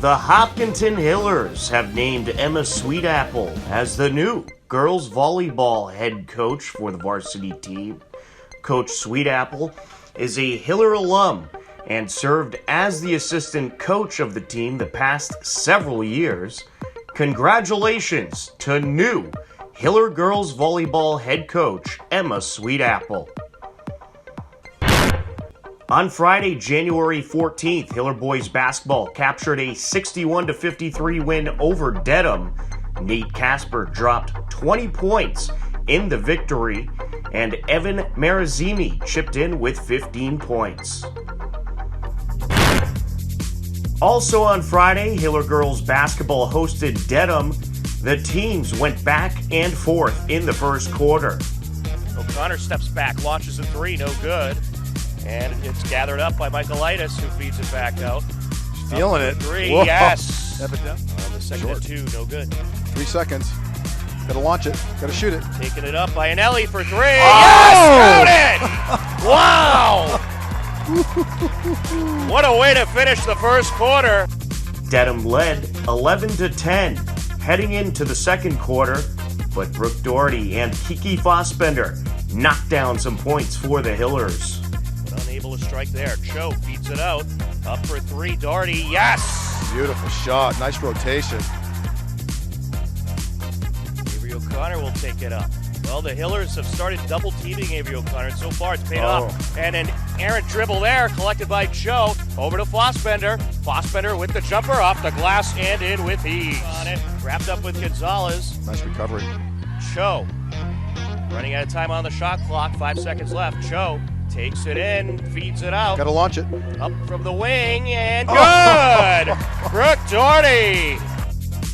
The Hopkinton Hillers have named Emma Sweetapple as the new girls volleyball head coach for the varsity team. Coach Sweetapple is a Hiller alum and served as the assistant coach of the team the past several years. Congratulations to new Hiller girls volleyball head coach Emma Sweetapple. On Friday, January 14th, Hiller boys basketball captured a 61-53 win over Dedham. Nate Casper dropped 20 points in the victory, and Evan Marazimi chipped in with 15 points. Also on Friday, Hiller girls basketball hosted Dedham. The teams went back and forth in the first quarter. O'Connor steps back, launches a three, no good. And it's gathered up by Michaelitis, who feeds it back out. Feeling it. Three, Whoa. yes. On the second Short. and two, no good. 3 seconds. Gotta launch it. Gotta shoot it. Taking it up by Anelli for three. Oh! Yes! Wow! What a way to finish the first quarter. Dedham led 11-10 heading into the second quarter, but Brooke Doherty and Kiki Fossbender knocked down some points for the Hillers. But unable to strike there. Cho feeds it out. Up for three. Doherty, yes! Beautiful shot. Nice rotation. Avery O'Connor will take it up. Well, the Hillers have started double teaming Avery O'Connor, and so far it's paid off. And an errant dribble there, collected by Cho. Over to Fossbender. Fossbender with the jumper off the glass and in with ease. On it, wrapped up with Gonzalez. Nice recovery. Cho running out of time on the shot clock. 5 seconds left. Cho takes it in, feeds it out. Gotta launch it. Up from the wing and good. Brooke Doherty.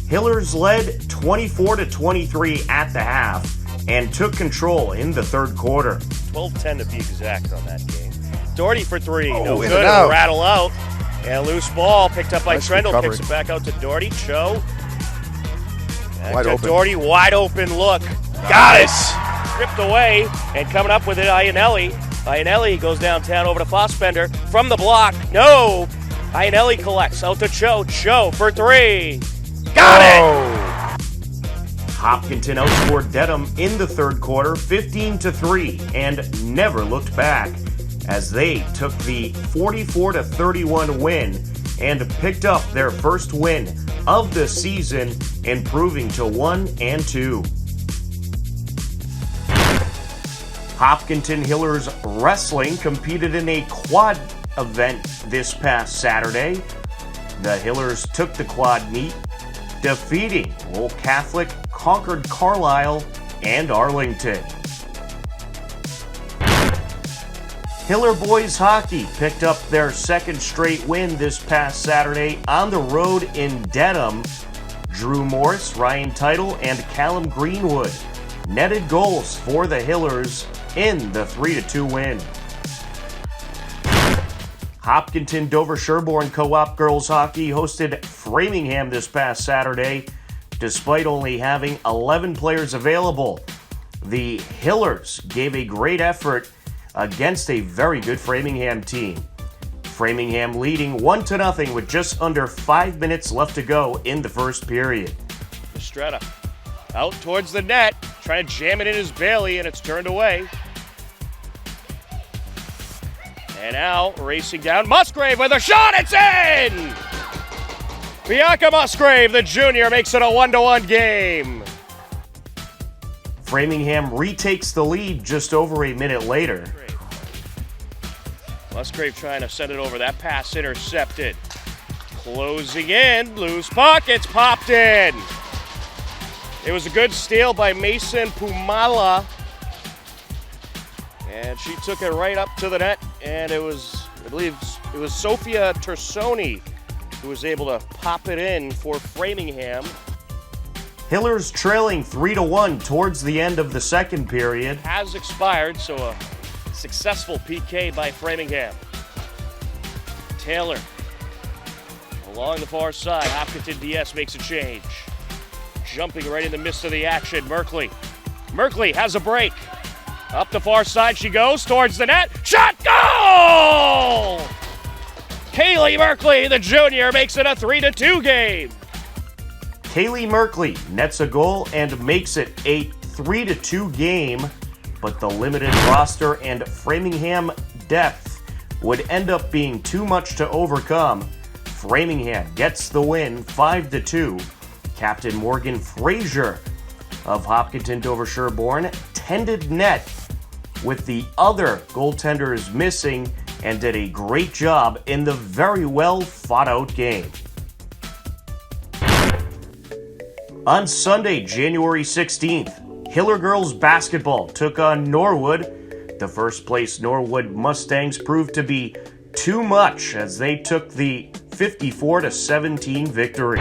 Hillers led 24-23 at the half and took control in the third quarter. 12-10 to be exact on that game. Doherty for three. No in good. and out. Rattle out. And loose ball picked up by Nice Trendle. recovery. Kicks it back out to Doherty. Cho. Back Wide to open. Doherty. Wide open look. Got it. Stripped away and coming up with it, Iannelli. Iannelli goes downtown over to Fossbender from the block. No. Iannelli collects out to Cho. Cho for three. Got it. Hopkinton outscored Dedham in the third quarter 15-3 and never looked back as they took the 44-31 win and picked up their first win of the season, improving to 1-2. Hopkinton Hillers Wrestling competed in a quad event this past Saturday. The Hillers took the quad meet, defeating Old Catholic, Concord Carlisle, and Arlington. Hiller boys hockey picked up their second straight win this past Saturday on the road in Dedham. Drew Morris, Ryan Title, and Callum Greenwood netted goals for the Hillers in the 3-2 win. Hopkinton Dover Sherborne Co-op girls hockey hosted Framingham this past Saturday. Despite only having 11 players available, the Hillers gave a great effort against a very good Framingham team. Framingham leading 1-0 with just under 5 minutes left to go in the first period. Estrella out towards the net, trying to jam it in his Bailey, and it's turned away. And now racing down, Musgrave with a shot, it's in! Bianca Musgrave, the junior, makes it a 1-1 game. Framingham retakes the lead just over a minute later. Musgrave trying to send it over, that pass intercepted. Closing in, loose puck, it's popped in. It was a good steal by Mason Pumala. And she took it right up to the net, and it was, I believe, it was Sophia Tersoni who was able to pop it in for Framingham. Hillers trailing 3-1 towards the end of the second period. Has expired, so a successful PK by Framingham. Taylor along the far side. Hopkinton DS makes a change. Jumping right in the midst of the action, Merkley. Merkley has a break. Up the far side she goes, towards the net. Shot, goal! Kaylee Merkley, the junior, makes it a 3-2 game. Kaylee Merkley nets a goal and makes it a 3-2 game, but the limited roster and Framingham depth would end up being too much to overcome. Framingham gets the win 5-2. Captain Morgan Frazier of Hopkinton Dover Sherborne tended net with the other goaltenders missing and did a great job in the very well fought out game. On Sunday, January 16th, Hiller girls basketball took on Norwood. The first place Norwood Mustangs proved to be too much as they took the 54-17 victory.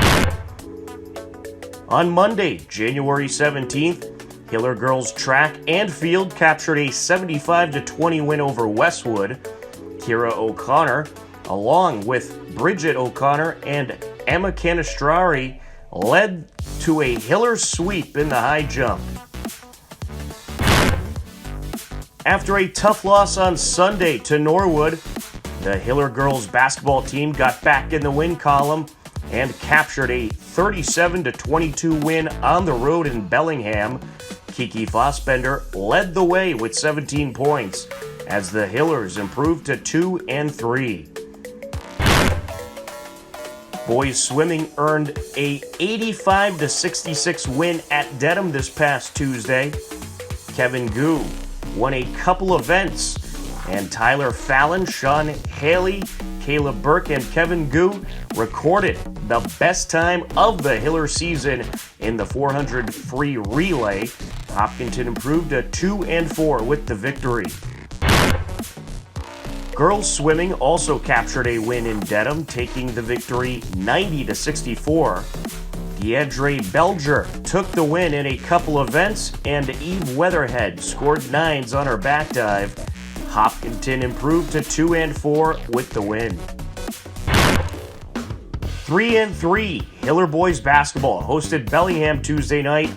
On Monday, January 17th, Hiller girls track and field captured a 75-20 win over Westwood. Kira O'Connor, along with Bridget O'Connor and Emma Canistrari, led to a Hiller sweep in the high jump. After a tough loss on Sunday to Norwood, the Hiller girls basketball team got back in the win column and captured a 37-22 win on the road in Bellingham. Kiki Fossbender led the way with 17 points as the Hillers improved to 2-3. Boys swimming earned a 85-66 win at Dedham this past Tuesday. Kevin Gu won a couple events, and Tyler Fallon, Sean Haley, Caleb Burke, and Kevin Gu recorded the best time of the Hiller season in the 400 free relay. Hopkinton improved to 2-4 with the victory. Girls swimming also captured a win in Dedham, taking the victory 90-64. Deidre Belger took the win in a couple events, and Eve Weatherhead scored nines on her back dive. Hopkinton improved to 2-4 with the win. 3-3, Hiller boys basketball hosted Bellingham Tuesday night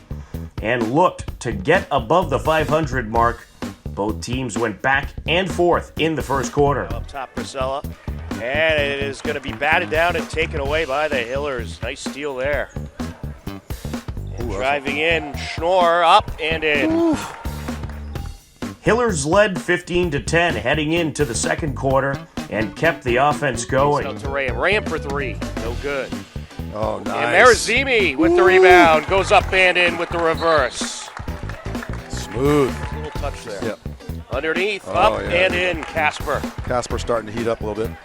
and looked to get above the 500 mark. Both teams went back and forth in the first quarter. Up top, Priscilla. And it is going to be batted down and taken away by the Hillers. Nice steal there. And driving in, Schnorr up and in. Oof. Hillers led 15-10 heading into the second quarter and kept the offense going. Out to Rayham. Rayham for three. No good. Oh, nice. And Marazimi with the rebound. Goes up and in with the reverse. Smooth. Little touch there. Yep. Underneath, Oh, up yeah. and in, Casper. Casper starting to heat up a little bit.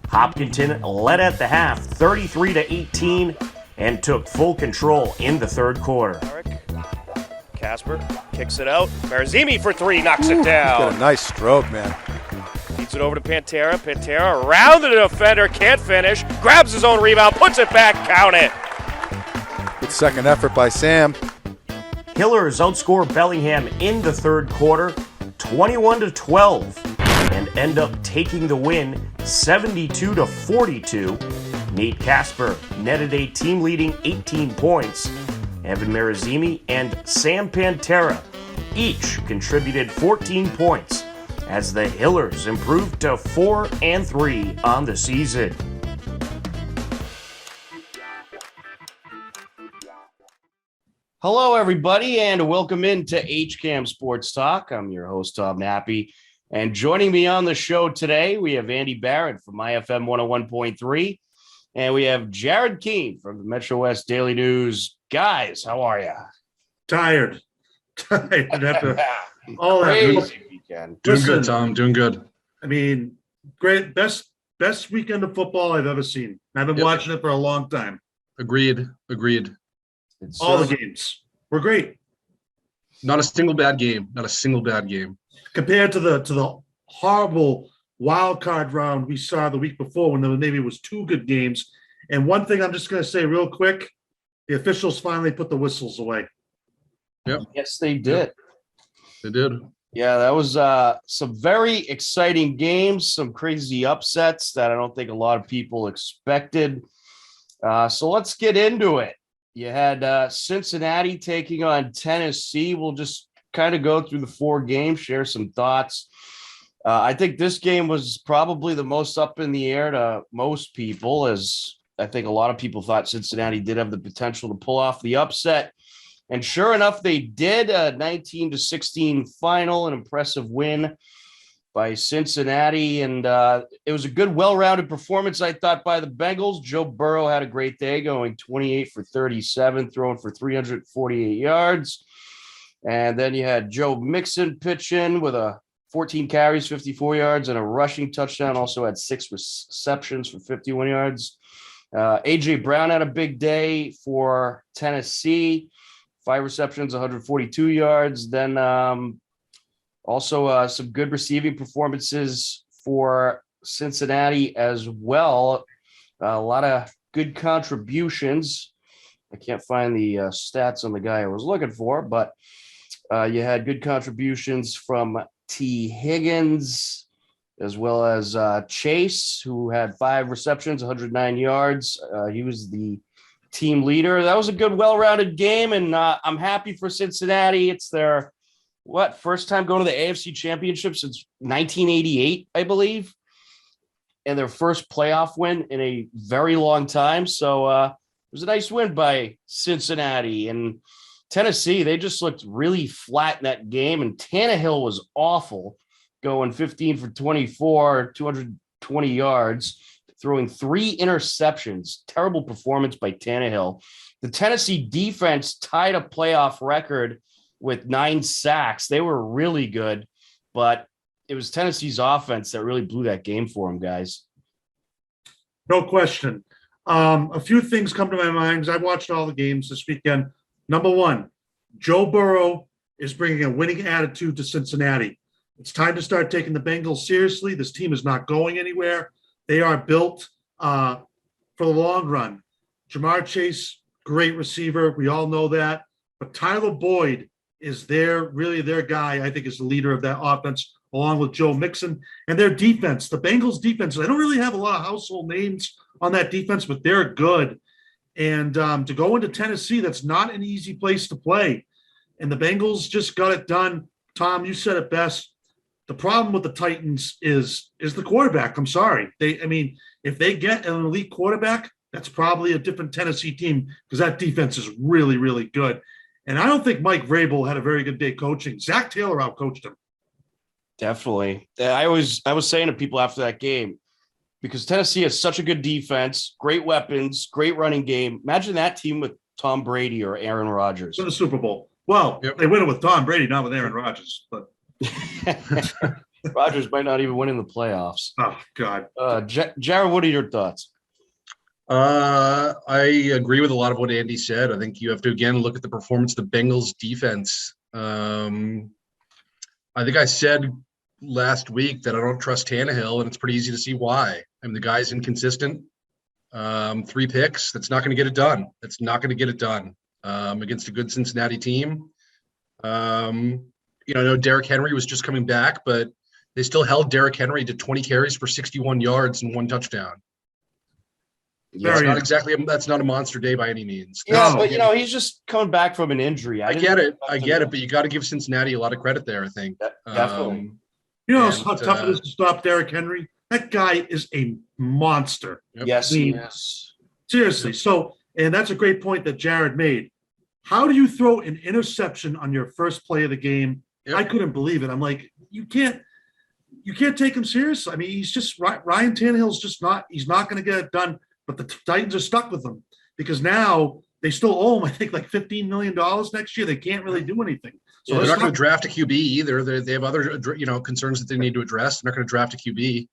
Hopkinton led at the half 33-18 and took full control in the third quarter. Casper kicks it out. Marazimi for three, knocks it Got down. a nice stroke, man. Feeds it over to Pantera. Pantera around the defender, can't finish. Grabs his own rebound, puts it back, count it. Good second effort by Sam. Hillers outscore Bellingham in the third quarter 21-12 and end up taking the win 72-42. Nate Casper netted a team-leading 18 points. Evan Marazimi and Sam Pantera each contributed 14 points as the Hillers improved to 4-3 on the season. Hello, everybody, and welcome into HCAM Sports Talk. I'm your host, Tom Nappy, and joining me on the show today, we have Andy Barron from MyFM 101.3, and we have Jared Keene from the Metrowest Daily News. Guys, how are you? Tired. After all that Crazy weekend. Doing good, Tom. Doing good. I mean, great. Best weekend of football I've ever seen. I've been watching it for a long time. Agreed. All the games were great. Not a single bad game. Compared to the horrible wild card round we saw the week before when there maybe was two good games. And one thing I'm just going to say real quick, the officials finally put the whistles away. Yep. Yes, they did. They did. Yeah, that was some very exciting games, some crazy upsets that I don't think a lot of people expected. So let's get into it. You had Cincinnati taking on Tennessee. We'll just kind of go through the four games, share some thoughts. I think this game was probably the most up in the air to most people, as I think a lot of people thought Cincinnati did have the potential to pull off the upset. And sure enough, they did. A 19-16 final, an impressive win by Cincinnati. And it was a good, well-rounded performance, I thought, by the Bengals. Joe Burrow had a great day, going 28 for 37, throwing for 348 yards. And then you had Joe Mixon pitch in with 14 carries, 54 yards, and a rushing touchdown. Also had 6 receptions for 51 yards. A.J. Brown had a big day for Tennessee. 5 receptions, 142 yards. Then also some good receiving performances for Cincinnati as well. A lot of good contributions. I can't find the stats on the guy I was looking for, but you had good contributions from T. Higgins, as well as Chase, who had 5 receptions, 109 yards. He was the team leader. That was a good, well-rounded game, and I'm happy for Cincinnati. It's their, first time going to the AFC Championship since 1988, I believe, and their first playoff win in a very long time. So it was a nice win by Cincinnati. And Tennessee, they just looked really flat in that game, and Tannehill was awful, going 15 for 24, 220 yards, throwing 3 interceptions. Terrible performance by Tannehill. The Tennessee defense tied a playoff record with 9 sacks. They were really good, but it was Tennessee's offense that really blew that game for them, guys. No question. A few things come to my mind because I watched all the games this weekend. Number one, Joe Burrow is bringing a winning attitude to Cincinnati. It's time to start taking the Bengals seriously. This team is not going anywhere. They are built for the long run. Jamar Chase, great receiver. We all know that. But Tyler Boyd is really their guy, I think, is the leader of that offense, along with Joe Mixon. And their defense, the Bengals defense, they don't really have a lot of household names on that defense, but they're good. And to go into Tennessee, that's not an easy place to play. And the Bengals just got it done. Tom, you said it best. The problem with the Titans is the quarterback. I'm sorry. If they get an elite quarterback, that's probably a different Tennessee team because that defense is really, really good. And I don't think Mike Vrabel had a very good day coaching. Zach Taylor outcoached him. Definitely. I was saying to people after that game, because Tennessee has such a good defense, great weapons, great running game. Imagine that team with Tom Brady or Aaron Rodgers. In the Super Bowl. Well, Yep. They win it with Tom Brady, not with Aaron Rodgers. But Rodgers might not even win in the playoffs. oh, God. Jared, what are your thoughts? I agree with a lot of what Andy said. I think you have to, again, look at the performance of the Bengals defense. I think I said last week that I don't trust Tannehill, and it's pretty easy to see why. I mean, the guy's inconsistent. 3 picks. That's not going to get it done. That's not going to get it done against a good Cincinnati team. I know Derrick Henry was just coming back, but they still held Derrick Henry to 20 carries for 61 yards and 1 touchdown. That's not a monster day by any means. Yeah, but he's just coming back from an injury. I get it, but you got to give Cincinnati a lot of credit there, I think. Definitely. How tough it is to stop Derrick Henry? That guy is a monster. Yep. Yes. Seriously. So, and that's a great point that Jared made. How do you throw an interception on your first play of the game? Yep. I couldn't believe it. I'm like, you can't take him seriously. I mean, he's just Ryan Tannehill's he's not going to get it done. But the Titans are stuck with him because now they still owe him, I think, like $15 million next year. They can't really do anything. So they're not going to draft a QB either. They have other, concerns that they need to address. They're not going to draft a QB.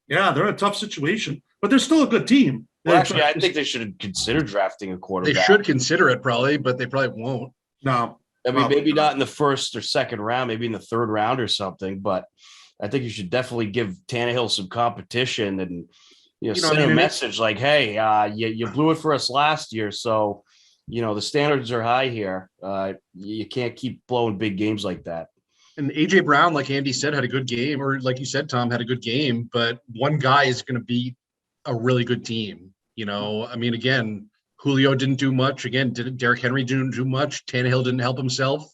Yeah, they're in a tough situation, but they're still a good team. Well, actually, I think they should consider drafting a quarterback. They should consider it probably, but they probably won't. No. I mean, maybe not in the first or second round, maybe in the third round or something, but I think you should definitely give Tannehill some competition and send a message like, hey, you blew it for us last year, so the standards are high here. You can't keep blowing big games like that. And A.J. Brown, like Andy said, had a good game, or like you said, Tom, had a good game, but one guy is going to beat a really good team. I mean, again, Julio didn't do much. Again, Derrick Henry didn't do much. Tannehill didn't help himself.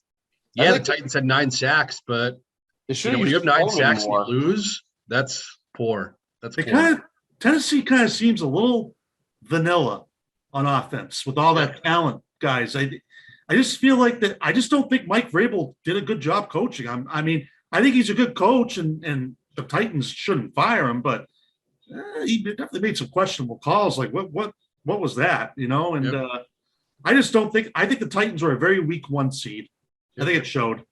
Yeah, the Titans had 9 sacks, but They should When have you have used 9 Coleman sacks and you more. lose, that's poor. That's poor. Tennessee kind of seems a little vanilla on offense with all that talent, guys. I just feel like that. I just don't think Mike Vrabel did a good job coaching. I mean, I think he's a good coach, and the Titans shouldn't fire him, but he definitely made some questionable calls. Like what was that? And I just don't think. I think the Titans were a very weak 1 seed. I think it showed.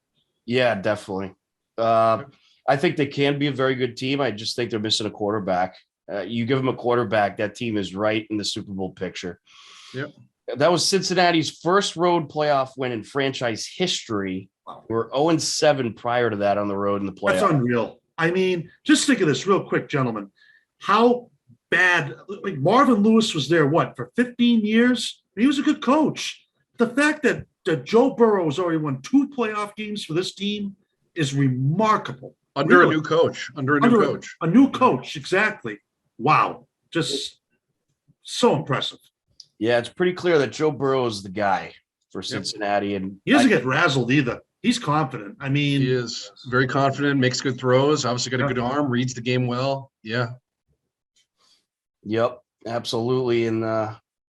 Yeah, definitely. I think they can be a very good team. I just think they're missing a quarterback. You give them a quarterback, that team is right in the Super Bowl picture. Yep. That was Cincinnati's first road playoff win in franchise history. They were 0-7 prior to that on the road in the playoffs. That's unreal. I mean, just think of this real quick, gentlemen. How bad, like Marvin Lewis was there, for 15 years? He was a good coach. The fact that Joe Burrow has already won 2 playoff games for this team is remarkable. Under a new coach. A new coach, exactly. Wow. Just so impressive. Yeah, it's pretty clear that Joe Burrow is the guy for Cincinnati. And he doesn't get razzled either. He's confident. I mean, he is very confident, makes good throws, obviously got a good arm, reads the game well. Yeah. Yep, absolutely. And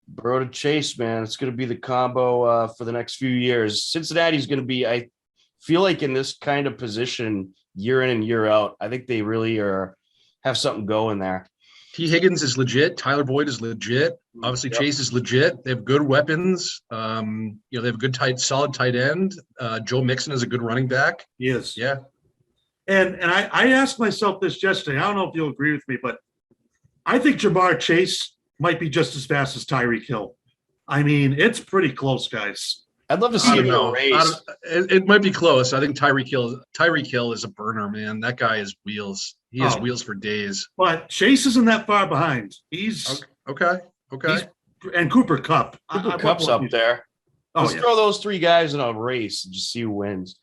Burrow to Chase, man, it's going to be the combo for the next few years. Cincinnati's going to be, I feel like, in this kind of position year in and year out. I think they really have something going there. T. Higgins is legit. Tyler Boyd is legit. Obviously, Chase is legit. They have good weapons. They have a good solid tight end. Joe Mixon is a good running back. He is. Yeah. And I asked myself this yesterday. I don't know if you'll agree with me, but I think Jamar Chase might be just as fast as Tyreek Hill. I mean, it's pretty close, guys. I'd love to see him in a race. It might be close. I think Tyreek Hill is a burner, man. That guy is wheels. He has wheels for days. But Chase isn't that far behind. He's okay. And Cooper Kupp. Cooper Kupp's up there. Let's throw those 3 guys in a race and just see who wins.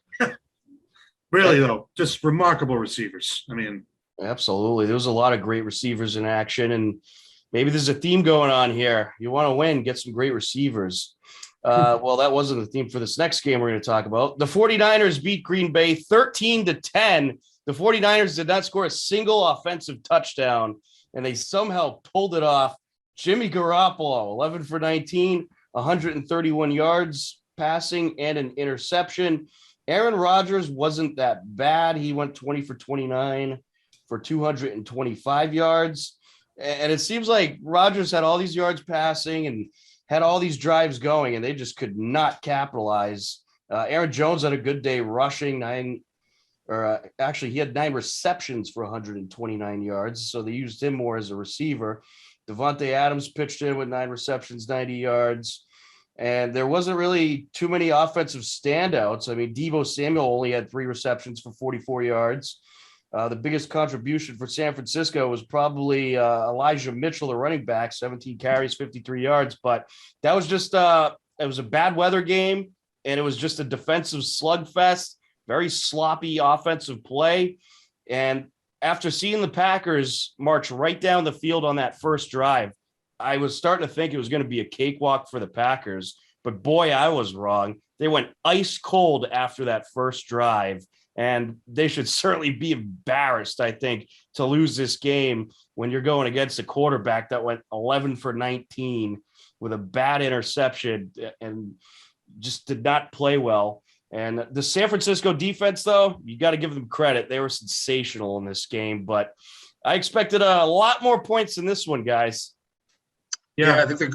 Really, though, just remarkable receivers. I mean, absolutely. There was a lot of great receivers in action, and maybe there's a theme going on here. You want to win, get some great receivers. Well, that wasn't the theme for this next game we're going to talk about. The 49ers beat Green Bay 13-10. The 49ers did not score a single offensive touchdown, and they somehow pulled it off. Jimmy Garoppolo, 11 for 19, 131 yards passing, and an interception. Aaron Rodgers wasn't that bad. He went 20 for 29 for 225 yards. And it seems like Rodgers had all these yards passing and had all these drives going, and they just could not capitalize. Aaron Jones had a good day rushing, he had 9 receptions for 129 yards, so they used him more as a receiver. Devontae Adams pitched in with 9 receptions, 90 yards, and there wasn't really too many offensive standouts. I mean, Deebo Samuel only had 3 receptions for 44 yards. The biggest contribution for San Francisco was probably Elijah Mitchell, the running back, 17 carries, 53 yards. But that was just it was a bad weather game, and it was just a defensive slugfest, very sloppy offensive play. And after seeing the Packers march right down the field on that first drive, I was starting to think it was going to be a cakewalk for the Packers. But boy, I was wrong. They went ice cold after that first drive. And they should certainly be embarrassed, I think, to lose this game when you're going against a quarterback that went 11 for 19 with a bad interception and just did not play well. And the San Francisco defense, though, you got to give them credit. They were sensational in this game, but I expected a lot more points in this one, guys. Yeah, I think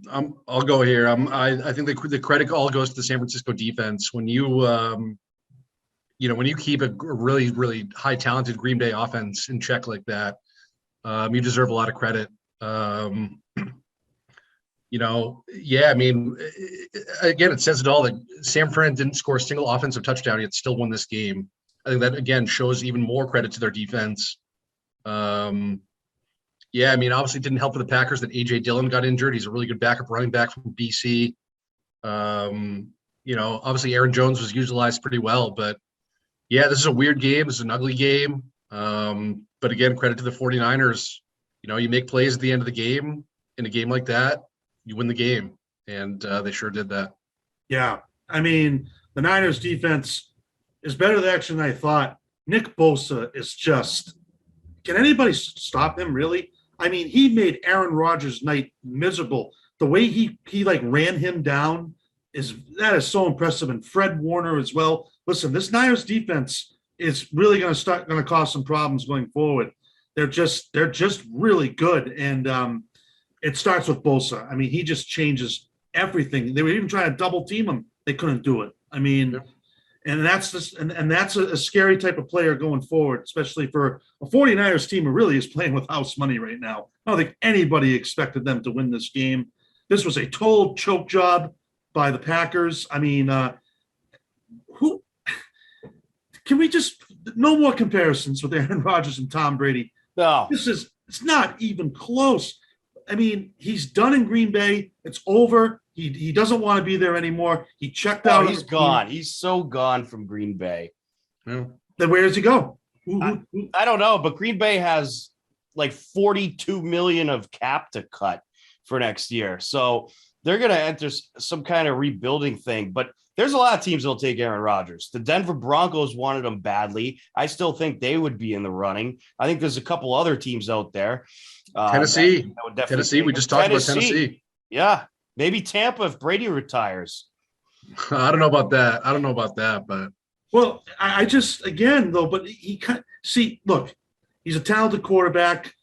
I'll go here. I think the credit all goes to the San Francisco defense. When you when you keep a really, really high talented Green Bay offense in check like that, you deserve a lot of credit. I mean, again, it says it all that San Fran didn't score a single offensive touchdown, yet still won this game. I think that, again, shows even more credit to their defense. I mean, obviously it didn't help for the Packers that A.J. Dillon got injured. He's a really good backup running back from BC. Obviously Aaron Jones was utilized pretty well, but yeah, this is a weird game. This is an ugly game. But again, credit to the 49ers. You make plays at the end of the game. In a game like that, you win the game. And they sure did that. Yeah. I mean, the Niners defense is better than I thought. Nick Bosa is just, can anybody stop him, really? I mean, he made Aaron Rodgers' night miserable. The way he like ran him down that is so impressive. And Fred Warner as well. Listen, this Niners defense is really going to cause some problems going forward. They're just really good. And it starts with Bosa. I mean, he just changes everything. They were even trying to double team him. They couldn't do it. I mean, and that's just, and that's a scary type of player going forward, especially for a 49ers team who really is playing with house money right now. I don't think anybody expected them to win this game. This was a total choke job by the Packers. I mean, who can we just, no more comparisons with Aaron Rodgers and Tom Brady. No, it's not even close. I mean, he's done in Green Bay. It's over. He doesn't want to be there anymore. He checked out. He's gone. He's so gone from Green Bay. Yeah. Then where does he go? I don't know, but Green Bay has like $42 million of cap to cut for next year. So they're going to enter some kind of rebuilding thing. But there's a lot of teams that will take Aaron Rodgers. The Denver Broncos wanted him badly. I still think they would be in the running. I think there's a couple other teams out there. Tennessee. Tennessee. We just talked about Tennessee. Yeah. Maybe Tampa if Brady retires. I don't know about that. But well, I just, again, though, but he look, he's a talented quarterback.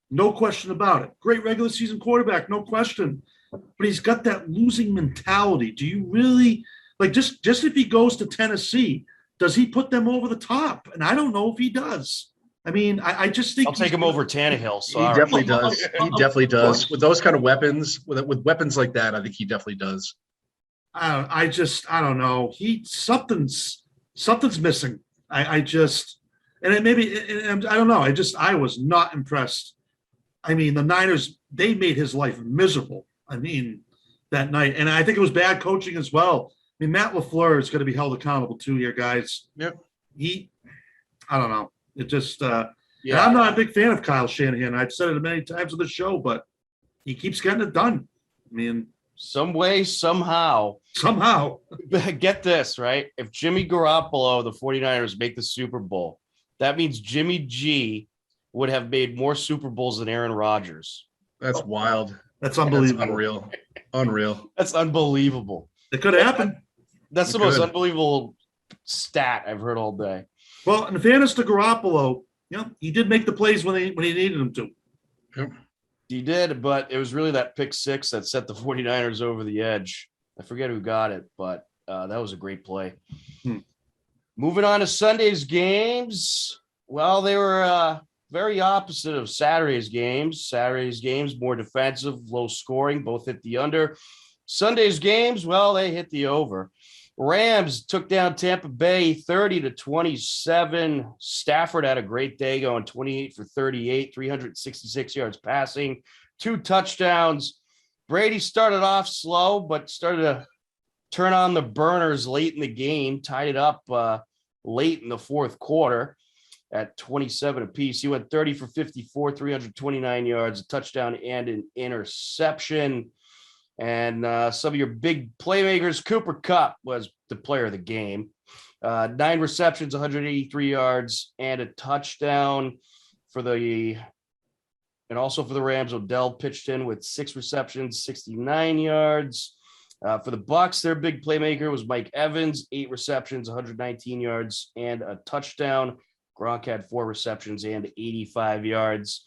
No question about it. Great regular season quarterback. No question. But he's got that losing mentality. Do you really, like, just if he goes to Tennessee, does he put them over the top? And I don't know if he does. I mean, I just think I'll take him over Tannehill. He definitely does. He definitely does. With those kind of weapons, with weapons like that, I think he definitely does. I don't know. Something's missing. I don't know. I was not impressed. I mean, the Niners, they made his life miserable. I mean, that night. And I think it was bad coaching as well. I mean, Matt LaFleur is going to be held accountable too here, guys. Yep. I don't know. It just, I'm not a big fan of Kyle Shanahan. I've said it many times on the show, but he keeps getting it done. I mean, some way, somehow. Get this, right? If Jimmy Garoppolo, the 49ers, make the Super Bowl, that means Jimmy G would have made more Super Bowls than Aaron Rodgers. That's wild. That's unbelievable. That's unreal. That's unbelievable. It could happen. That's the most unbelievable stat I've heard all day. Well, in fairness to Garoppolo, he did make the plays when he needed him to. Yep. He did, but it was really that pick six that set the 49ers over the edge. I forget who got it, but that was a great play. Moving on to Sunday's games. Well, they were very opposite of Saturday's games. Saturday's games, more defensive, low scoring, both hit the under. Sunday's games, well, they hit the over. Rams took down Tampa Bay 30-27. Stafford had a great day going 28 for 38, 366 yards passing, 2 touchdowns. Brady started off slow, but started to turn on the burners late in the game, tied it up late in the fourth quarter at 27 apiece. He went 30 for 54, 329 yards, a touchdown and an interception. And some of your big playmakers, Cooper Kupp was the player of the game. 9 receptions, 183 yards, and a touchdown and also for the Rams. Odell pitched in with 6 receptions, 69 yards. For the Bucs, their big playmaker was Mike Evans, 8 receptions, 119 yards, and a touchdown. Gronk had 4 receptions and 85 yards.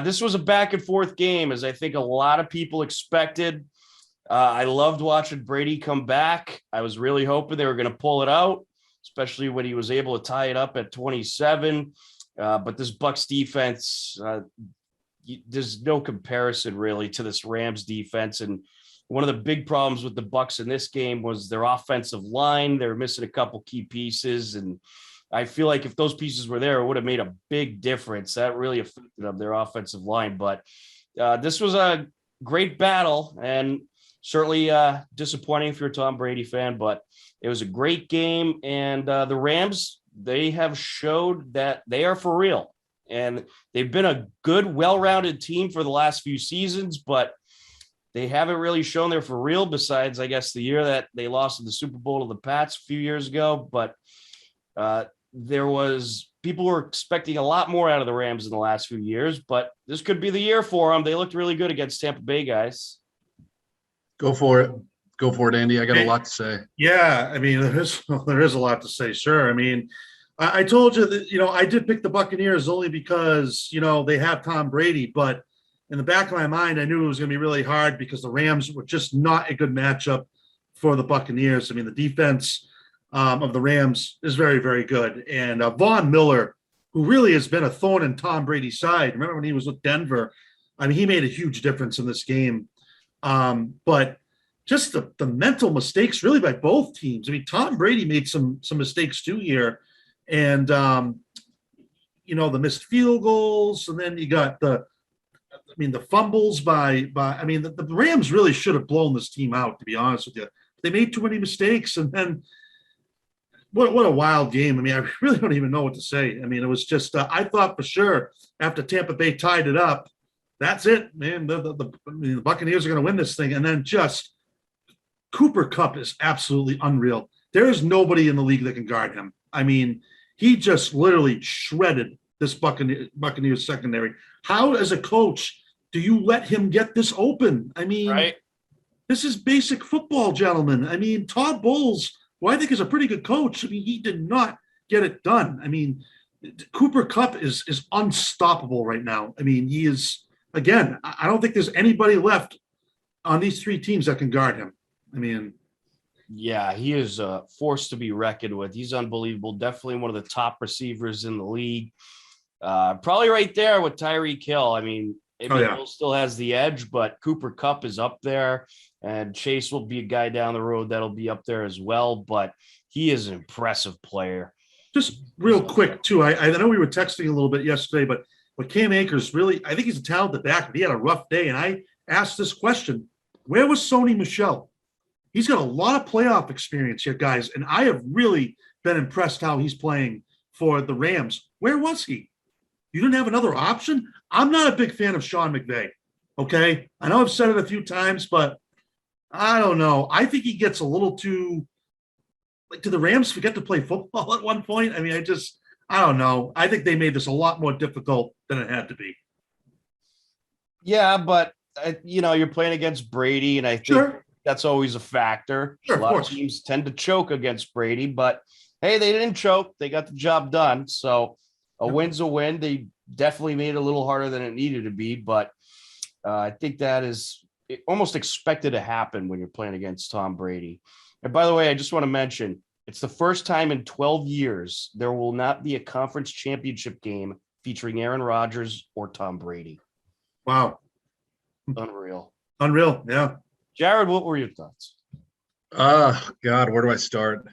This was a back and forth game, as I think a lot of people expected. I loved watching Brady come back. I was really hoping they were going to pull it out, especially when he was able to tie it up at 27. But this Bucs defense, there's no comparison really to this Rams defense. And one of the big problems with the Bucs in this game was their offensive line. They were missing a couple key pieces, and I feel like if those pieces were there, it would have made a big difference. That really affected their offensive line. But this was a great battle, and certainly disappointing if you're a Tom Brady fan, but it was a great game. And the Rams, they have showed that they are for real. And they've been a good, well-rounded team for the last few seasons, but they haven't really shown they're for real besides, I guess, the year that they lost in the Super Bowl to the Pats a few years ago. But people were expecting a lot more out of the Rams in the last few years, but this could be the year for them. They looked really good against Tampa Bay, guys. Go for it. Go for it, Andy. I got a lot to say. Yeah, I mean, there is a lot to say. Sure. I mean, I told you that, I did pick the Buccaneers only because, they have Tom Brady, but in the back of my mind, I knew it was going to be really hard because the Rams were just not a good matchup for the Buccaneers. I mean, the defense of the Rams is very, very good. And Von Miller, who really has been a thorn in Tom Brady's side. Remember when he was with Denver? I mean, he made a huge difference in this game. But just the mental mistakes really by both teams. I mean, Tom Brady made some mistakes too here. And, the missed field goals. And then you got the fumbles the Rams really should have blown this team out, to be honest with you. They made too many mistakes. And then what a wild game. I mean, I really don't even know what to say. I mean, it was just, I thought for sure after Tampa Bay tied it up, that's it, man. The Buccaneers are going to win this thing. And then just Cooper Kupp is absolutely unreal. There is nobody in the league that can guard him. I mean, he just literally shredded this Buccaneers secondary. How, as a coach, do you let him get this open? I mean, right. This is basic football, gentlemen. I mean, Todd Bowles, who I think is a pretty good coach, I mean, he did not get it done. I mean, Cooper Kupp is unstoppable right now. I mean, he is, again, I don't think there's anybody left on these three teams that can guard him. I mean, yeah, he is a force to be reckoned with. He's unbelievable. Definitely one of the top receivers in the league. Probably right there with Tyreek Hill. I mean, Hill still has the edge, but Cooper Kupp is up there, and Chase will be a guy down the road that'll be up there as well. But he is an impressive player. Just real quick, too, I know we were texting a little bit yesterday, but Cam Akers really, I think he's a talented back, but he had a rough day. And I asked this question, where was Sony Michel? He's got a lot of playoff experience here, guys, and I have really been impressed how he's playing for the Rams. Where was he? You didn't have another option? I'm not a big fan of Sean McVay, okay? I know I've said it a few times, but I don't know. I think he gets a little too – like, did the Rams forget to play football at one point? I mean, I don't know. I think they made this a lot more difficult than it had to be. Yeah, but, you're playing against Brady, and I think that's always a factor. Sure, a lot of teams tend to choke against Brady, but, hey, they didn't choke. They got the job done, so – a win's a win. They definitely made it a little harder than it needed to be, but I think that is almost expected to happen when you're playing against Tom Brady. And by the way, I just want to mention, it's the first time in 12 years there will not be a conference championship game featuring Aaron Rodgers or Tom Brady. Wow. Unreal, yeah. Jared, what were your thoughts? God, where do I start?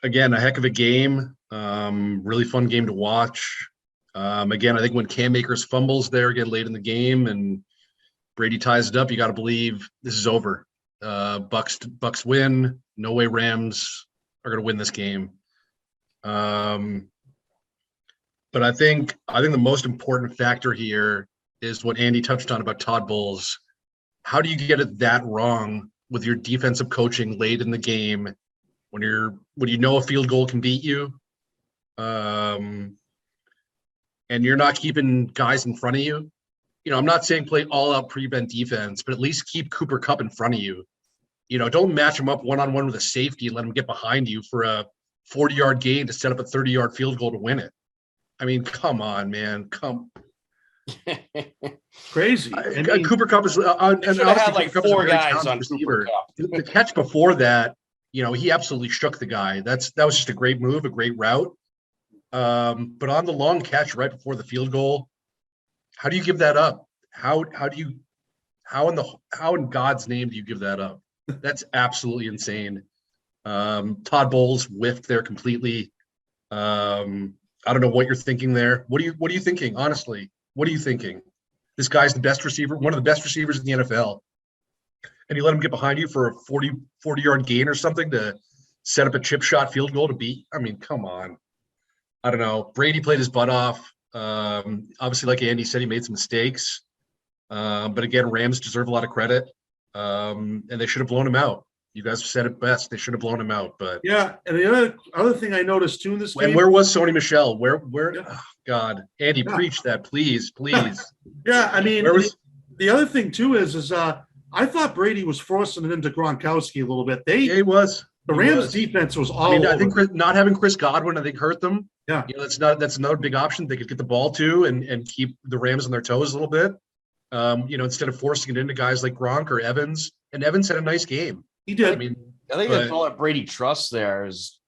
Again, a heck of a game. Really fun game to watch. Again, I think when Cam Akers fumbles there again late in the game and Brady ties it up, you got to believe this is over. Bucks win. No way Rams are going to win this game. But I think the most important factor here is what Andy touched on about Todd Bowles. How do you get it that wrong with your defensive coaching late in the game? When you know a field goal can beat you, and you're not keeping guys in front of you. I'm not saying play all-out prevent defense, but at least keep Cooper Kupp in front of you. Don't match him up one-on-one with a safety and let him get behind you for a 40-yard gain to set up a 30-yard field goal to win it. I mean, come on, man. Crazy. Cooper Kupp is and had like four guys on Cooper Kupp. The catch before that, he absolutely shook the guy. That was just a great move, a great route. But on the long catch right before the field goal, how do you give that up? How in God's name do you give that up? That's absolutely insane. Todd Bowles whiffed there completely. I don't know what you're thinking there. What are you thinking? Honestly, what are you thinking? This guy's the best receiver, one of the best receivers in the NFL. And you let him get behind you for a 40-yard gain or something to set up a chip shot field goal to beat? I mean, come on. I don't know. Brady played his butt off. Obviously, like Andy said, he made some mistakes. But again, Rams deserve a lot of credit. And they should have blown him out. You guys said it best. They should have blown him out, but Yeah, and the other thing I noticed too in this game. and where was Sony Michel? Where? Yeah. Oh, God, Andy, Yeah. preach that, please. Yeah, I mean, Where was? the other thing too is I thought Brady was forcing it into Gronkowski a little bit. Yeah, he was. The He Rams was. defense was all I mean, over. I think not having Chris Godwin, I think hurt them. Yeah. You know, that's another big option. They could get the ball to and keep the Rams on their toes a little bit. You know, instead of forcing it into guys like Gronk or Evans. And Evans had a nice game. He did. I mean, I think that's all that Brady trusts there is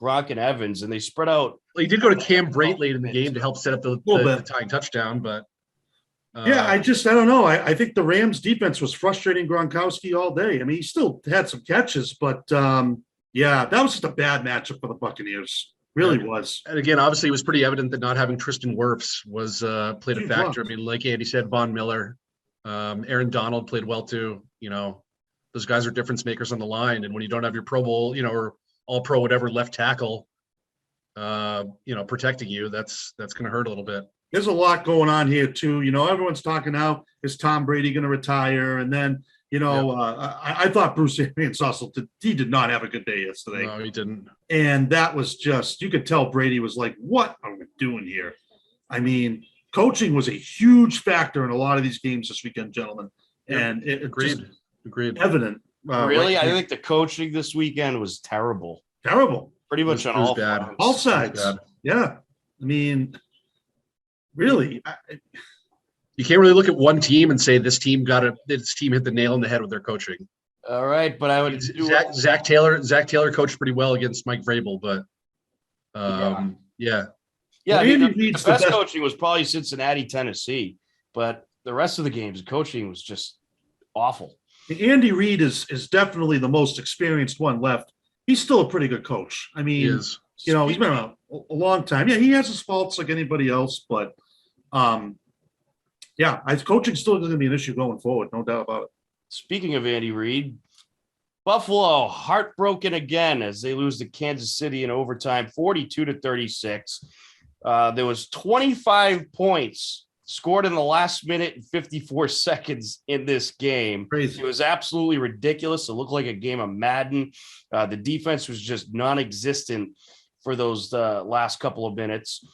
Gronk and Evans, and they spread out. well, he did go to Cam Brate late in the game to help set up the tying touchdown, but I don't know. I think the Rams defense was frustrating Gronkowski all day. I mean, he still had some catches, but yeah, that was just a bad matchup for the Buccaneers. Really was. And again, obviously, it was pretty evident that not having Tristan Wirfs was played a Huge factor. loss. I mean, like Andy said, Von Miller, Aaron Donald played well too. You know, those guys are difference makers on the line. And when you don't have your Pro Bowl, you know, or All Pro, whatever, left tackle, you know, protecting you, that's going to hurt a little bit. There's a lot going on here too. You know, everyone's talking now, is Tom Brady going to retire? And then, you know, I thought Bruce Arians also he did not have a good day yesterday. No, he didn't. And that was just, you could tell Brady was like, what are we doing here? I mean, coaching was a huge factor in a lot of these games this weekend, gentlemen. And it Agreed. evident. Really? right I here. think the coaching this weekend was terrible. Terrible. Pretty much on It was all bad. fronts. All sides. bad. Yeah. I mean, really, You can't really look at one team and say this team hit the nail on the head with their coaching. All right, but I would do Zach Taylor coached pretty well against Mike Vrabel, but yeah. Yeah, I Well, mean, Andy the Reid's best the best- coaching was probably Cincinnati, Tennessee, but the rest of the games, coaching was just awful. Andy Reid is definitely the most experienced one left. He's still a pretty good coach. I He mean, is. you know, he's been around a long time. Yeah, he has his faults like anybody else, but yeah, coaching still going to be an issue going forward, no doubt about it. Speaking of Andy Reid, Buffalo heartbroken again as they lose to Kansas City in overtime, 42-36. There was 25 points scored in the last minute and 54 seconds in this game. Crazy. It was absolutely ridiculous. It looked like a game of Madden. The defense was just non-existent for those last couple of minutes.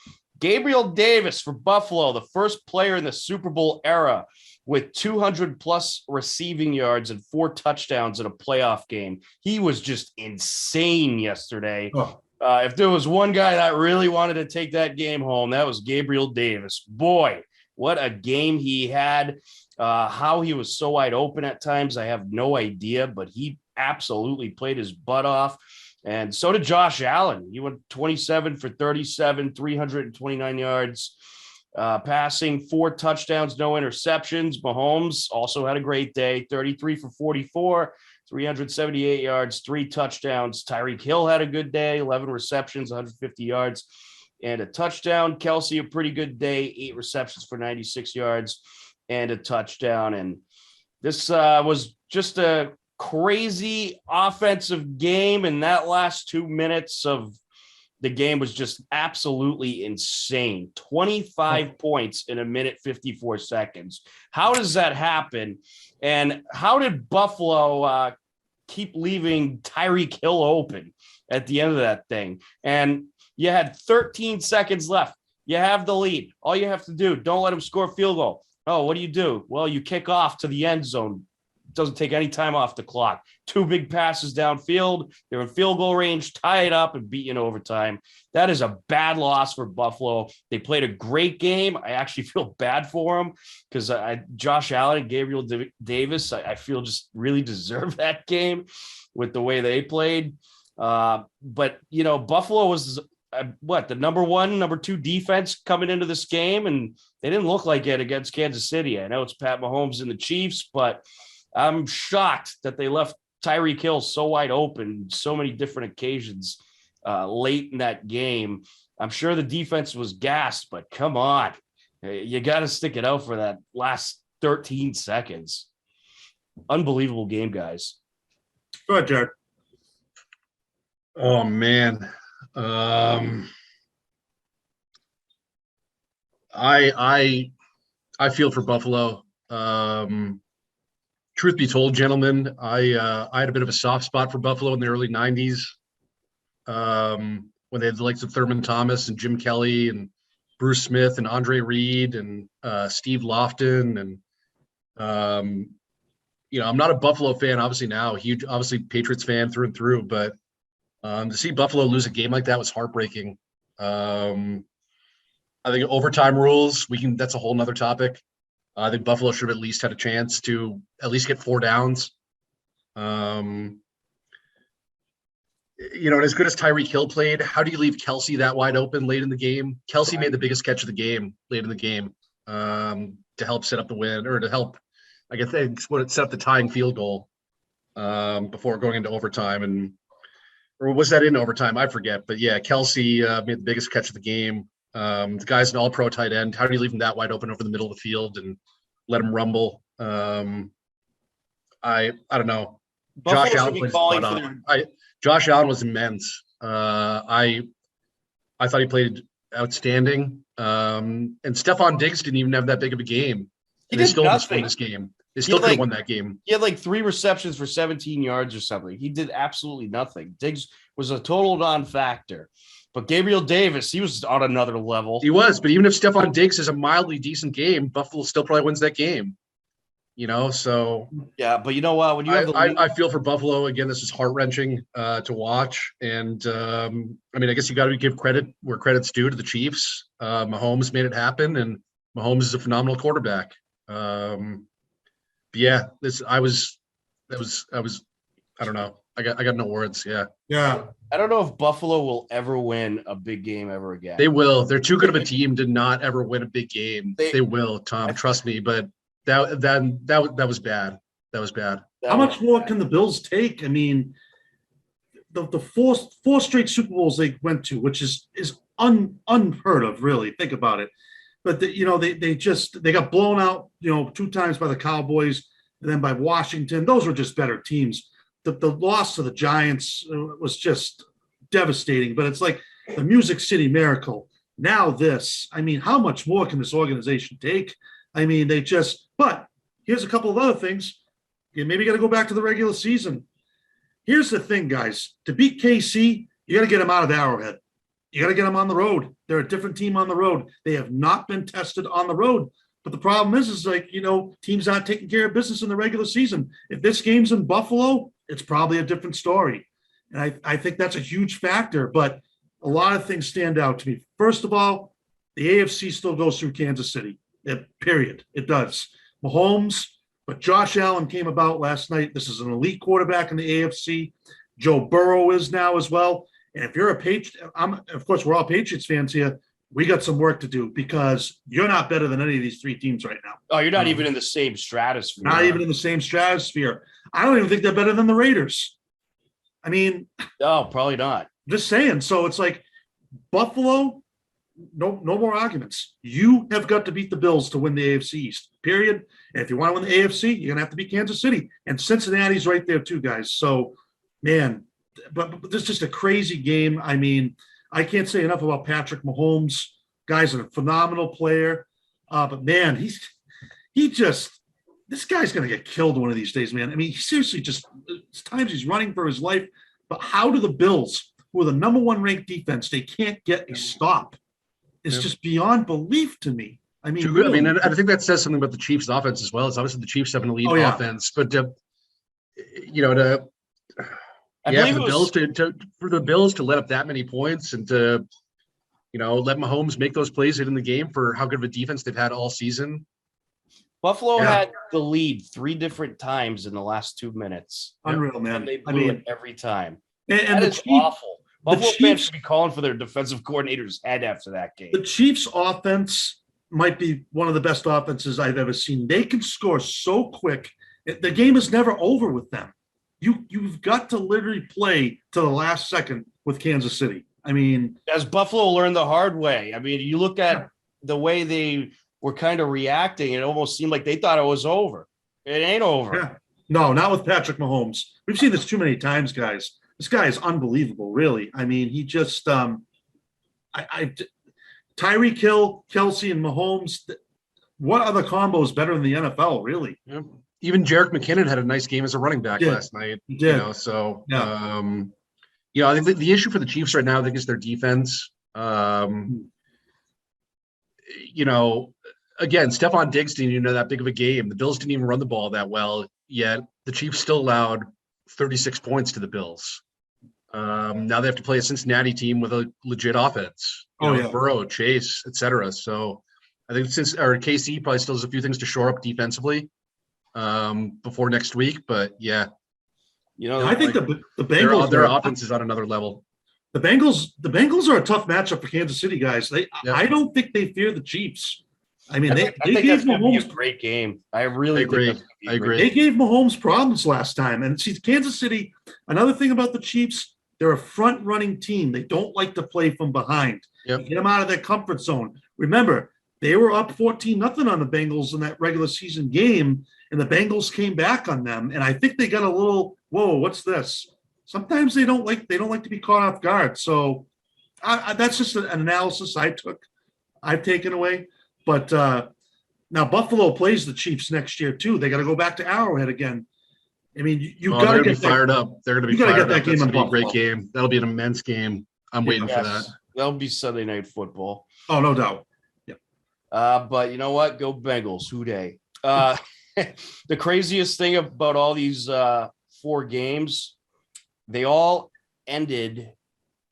Gabriel Davis for Buffalo, the first player in the Super Bowl era with 200-plus receiving yards and 4 touchdowns in a playoff game. He was just insane yesterday. Oh. If there was one guy that really wanted to take that game home, that was Gabriel Davis. Boy, what a game he had. How he was so wide open at times, I have no idea, but he absolutely played his butt off. And so did Josh Allen. He went 27 for 37, 329 yards, passing, 4 touchdowns, no interceptions. Mahomes also had a great day, 33 for 44, 378 yards, 3 touchdowns. Tyreek Hill had a good day, 11 receptions, 150 yards, and a touchdown. Kelsey, a pretty good day, 8 receptions for 96 yards and a touchdown. And this was just a crazy offensive game, and that last 2 minutes of the game was just absolutely insane. 25 points in a minute 54 seconds. How does that happen? And how did Buffalo keep leaving Tyreek Hill open at the end of that thing? And you had 13 seconds left. You have the lead. All you have to do, don't let him score a field goal. Oh, what do? Well, you kick off to the end zone. Doesn't take any time off the clock. 2 big passes downfield. They're in field goal range, tie it up, and beat you in overtime. That is a bad loss for Buffalo. They played a great game. I actually feel bad for them because Josh Allen and Gabriel Davis, I feel just really deserve that game with the way they played. But, you know, Buffalo was the number 1, number 2 defense coming into this game, and they didn't look like it against Kansas City. I know it's Pat Mahomes and the Chiefs, but I'm shocked that they left Tyreek Hill so wide open, so many different occasions late in that game. I'm sure the defense was gassed, but come on. You got to stick it out for that last 13 seconds. Unbelievable game, guys. Go ahead, Jared. Oh man. I feel for Buffalo. Truth be told, gentlemen, I had a bit of a soft spot for Buffalo in the early '90s, when they had the likes of Thurman Thomas and Jim Kelly and Bruce Smith and Andre Reed and Steve Lofton. And I'm not a Buffalo fan, obviously now, huge, obviously Patriots fan through and through, but to see Buffalo lose a game like that was heartbreaking. I think overtime rules, that's a whole nother topic. I think Buffalo should have at least had a chance to at least get 4 downs. And as good as Tyreek Hill played, how do you leave Kelsey that wide open late in the game? Kelsey made the biggest catch of the game late in the game to help set up the win, or to help, I guess, set up the tying field goal before going into overtime. Or was that in overtime? I forget. But yeah, Kelsey made the biggest catch of the game. The guy's an all-pro tight end. How do you leave him that wide open over the middle of the field and let him rumble? I don't know. Josh Allen was immense. I thought he played outstanding. And Stephon Diggs didn't even have that big of a game. They still almost won this game. They still could have won that game. He had like 3 receptions for 17 yards or something. He did absolutely nothing. Diggs was a total non-factor. But Gabriel Davis, he was on another level. He was, but even if Stephon Diggs has a mildly decent game, Buffalo still probably wins that game. So yeah, but you know what? When you have I feel for Buffalo again. This is heart-wrenching to watch, and I guess you got to give credit where credit's due to the Chiefs. Mahomes made it happen, and Mahomes is a phenomenal quarterback. I don't know. I got no words. Yeah. I don't know if Buffalo will ever win a big game ever again. They will. They're too good of a team to not ever win a big game. They will, Tom. Trust me. But that was bad. That was bad. How much more can the Bills take? I mean, the four straight Super Bowls they went to, which is unheard of, really. Think about it. But they got blown out, 2 times by the Cowboys and then by Washington. Those were just better teams. The loss to the Giants was just devastating. But it's like the Music City Miracle. Now this. I mean, how much more can this organization take? I mean, but here's a couple of other things. You maybe got to go back to the regular season. Here's the thing, guys. To beat KC, you got to get them out of Arrowhead. You got to get them on the road. They're a different team on the road. They have not been tested on the road. But the problem is teams aren't taking care of business in the regular season. If this game's in Buffalo, it's probably a different story. And I think that's a huge factor. But a lot of things stand out to me. First of all, the AFC still goes through Kansas City. Period. It does. Mahomes, but Josh Allen came about last night. This is an elite quarterback in the AFC. Joe Burrow is now as well. And if you're a Patriot, of course, we're all Patriots fans here. We got some work to do because you're not better than any of these 3 teams right now. Oh, you're not even in the same stratosphere. Not even in the same stratosphere. I don't even think they're better than the Raiders. I mean, no, probably not. Just saying. So it's like Buffalo, no more arguments. You have got to beat the Bills to win the AFC East, period. And if you want to win the AFC, you're going to have to beat Kansas City. And Cincinnati's right there too, guys. So, man, but this is just a crazy game. I mean, I can't say enough about Patrick Mahomes. Guy's a phenomenal player. But, man, this guy's going to get killed one of these days, man. I mean, he seriously it's times he's running for his life. But how do the Bills, who are the number 1 ranked defense, they can't get a stop? It's just beyond belief to me. I mean, really. I think that says something about the Chiefs' offense as well. It's obviously the Chiefs have an elite offense, but for the Bills to let up that many points and to let Mahomes make those plays in the game for how good of a defense they've had all season. Buffalo had the lead 3 different times in the last 2 minutes. Unreal, man. And they blew it every time. And it's awful. Buffalo fans should be calling for their defensive coordinator's head after that game. The Chiefs' offense might be one of the best offenses I've ever seen. They can score so quick. The game is never over with them. You've got to literally play to the last second with Kansas City. I mean, as Buffalo learned the hard way. I mean, you look at the way they were kind of reacting, it almost seemed like they thought it was over. It ain't over. Yeah. No, not with Patrick Mahomes. We've seen this too many times, guys. This guy is unbelievable, really. I mean, he just Tyreek Hill, Kelsey, and Mahomes. What other combo is better than the NFL, really? Yeah. even Jarek McKinnon had a nice game as a running back last night. He did. So I think the issue for the Chiefs right now, I think, is their defense. Again, Stephon Diggs didn't that big of a game. The Bills didn't even run the ball that well, yet the Chiefs still allowed 36 points to the Bills. Now they have to play a Cincinnati team with a legit offense. Burrow, Chase, etc. So I think KC probably still has a few things to shore up defensively before next week. But yeah, I think the Bengals, their offense is on another level. The Bengals are a tough matchup for Kansas City, guys. I don't think they fear the Chiefs. I mean, they gave Mahomes a great game. I really agree. I agree. They gave Mahomes problems last time. And see, Kansas City, another thing about the Chiefs, they're a front-running team. They don't like to play from behind. Yep. Get them out of their comfort zone. Remember, they were up 14-0 on the Bengals in that regular season game, and the Bengals came back on them. And I think they got a little, whoa, what's this? Sometimes they don't like to be caught off guard. So that's just an analysis I've taken away. But now Buffalo plays the Chiefs next year too. They got to go back to Arrowhead again. I mean, you got to get fired up. They're going to be fired up. That's going to be a great game. That'll be an immense game. I'm waiting for that. That'll be Sunday Night Football. Oh, no doubt. Yeah. But you know what? Go Bengals. Hooday. The craziest thing about all these 4 games, they all ended